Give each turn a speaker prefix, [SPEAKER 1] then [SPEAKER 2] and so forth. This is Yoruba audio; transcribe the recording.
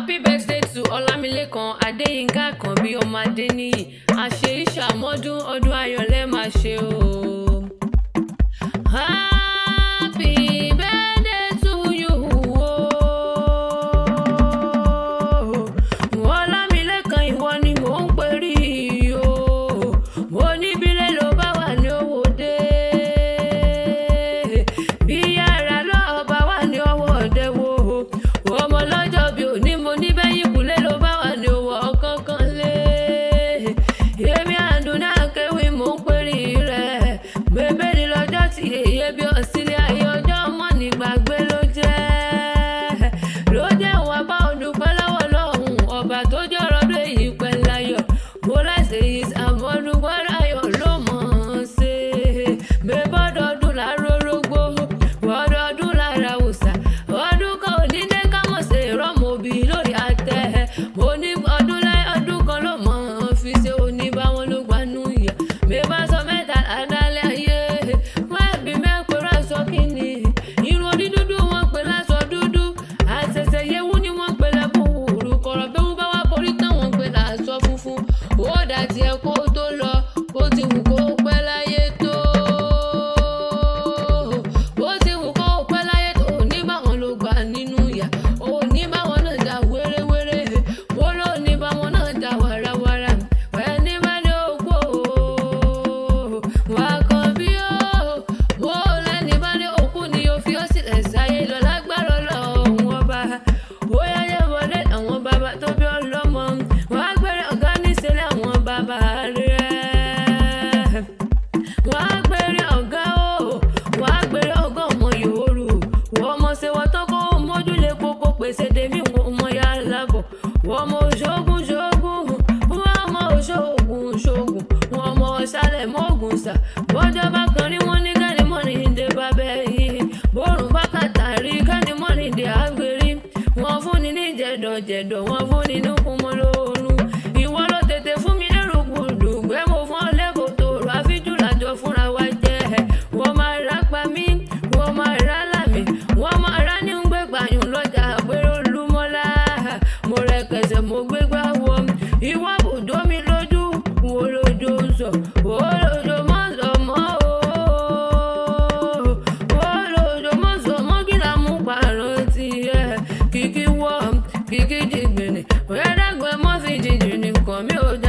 [SPEAKER 1] Happy birthday to Olamilekan Adeyinka Akanbi ọmọ Adeniyi. Àṣe ìṣàmọ́dún ọdún ayọ̀ lẹ máa ṣe o. Happy birthday to you o. Olamilekan ìwọ ni mò ń perí o. Mo ní bílẹ̀ ló bá wà ní owó dé. Bí yàrá lọ́ọ́ bá wà ní ọwọ́ ọ̀dẹ wo. Ọmọ lọ́jọ́ bí òní mo ní bẹ́yìn kúlé ló bá wà ní owó ọ̀kánkán lé. Èmi àdúrà kéwì mò ń perí rẹ̀. Bébé ni lọ́jọ́ tí èyí bí ọ̀sílẹ̀ ayé ọjọ́ mọ́ ní gbàgbé ló jẹ́. Ló jẹ́ wà bá olùpẹ́ lọ́wọ́ lọ́hùn ọba tó jọ̀rọ̀ dé yìí pẹ́ láyọ̀. Mo láṣẹ yìí àmọ́dúnpẹ́ láyọ̀ ló mọ̀ ọ́n ṣe. Bébọ́dọọdún lárórógbó, bọ́dọọdún lára òòṣà. Ọdún kan ò ní dé ká mọ̀ ṣe rọ́mọbì lórí àtẹ. Mo ní ọdún láyé ọdún kan ló mọ̀ ọ́n fi ṣe oníbàwọn ló gbanú ìyá. Mi bá sọ mẹ́ta ládàlẹ́ ayé. Wọ́n ẹ̀bí mẹ́pẹ̀rọ aṣọ kìíní. Irun orí dúdú wọ́n pè láṣọ dúdú. Àṣẹ̀ṣẹ̀ yẹwú ni wọ́n pè lẹ́kùn òru. Kọ̀rọ̀ bẹ́wú bá wá borí tán wọ́n pè láṣọ funfun. Ó dà tiẹ̀ kó tó lọ, bó ti wù kó pẹ́ láyé tó. Bó ti wù kó pẹ́ láyé tó, oníbàwọn ló gbà nínú ìyá. Oníbàwọn náà dà wéréwéré. Ó ló oníbàwọn náà dà wàràwàrà. Ẹni bá ní ògbó wà kan bí ó. Mo lẹ́ni bá ní òkú ni ó fi ó sílẹ̀ sáyé lọ lágbára Ọlọ́run ọba. Ó yáyẹ wọlé àwọn bàbá tó bí ọlọ́mọ. Wọ́n á gbére ọ̀gá níṣẹ́lẹ̀ àwọn bàbá rẹ̀. Wọ́n á gbére ọ̀gá o. Wọ́n á gbére ọ̀gá ọmọ yòórù. Wọ́n mọ̀ ṣe wọ́n tó kó mójúlé kókó pèsè dèmí wọn mọ̀ yá lábọ̀. Wọ́n mọ̀ ṣógun ṣógun. Wọ́n mọ̀ ṣógun ṣógun. Wọ́n mọ̀ ṣálẹ̀ mọ́gùn sà. Bọ́jọ́ bá kan rí wọ́n ní kẹ́ni mọ́ni dé bábẹ́ yìí. Bórùn bá kàtàrí kẹ́ni mọ́ni dé àgbèrí. Wọ́n fún ni ní jẹ̀dọ̀jẹ̀dọ̀. Wọ́n fún ni ní kúmọ́ lóorun. Ìwọ ló tètè fún mi lérò gbùdù. Gbé mo fún ọ lẹ́kọ̀ọ́ tó rọ àfíjù lájọ fúnra wa jẹ́. Wọ́n máa rà pa mí. Wọ́n máa rà lámì. Wọ́n máa rà ní gbé gbàyàn lọ́jà àpérò Olúmọ́lá. Mo rẹ̀ kẹsẹ̀ mo gbé gbá wọ. Ìwọ bòdó mi lójú. Wo lójó ń sọ. Wo lójó mọ́ sọ mọ́ o. Wo lójó mọ́ sọ mọ́ kí la mú pààrọ̀ tiẹ̀. Kìkì wọ̀ kìkì jìgbìnì. Ọ̀yẹ́dàgbẹ́ mọ́ fi jìjì nìkan mi ò dá.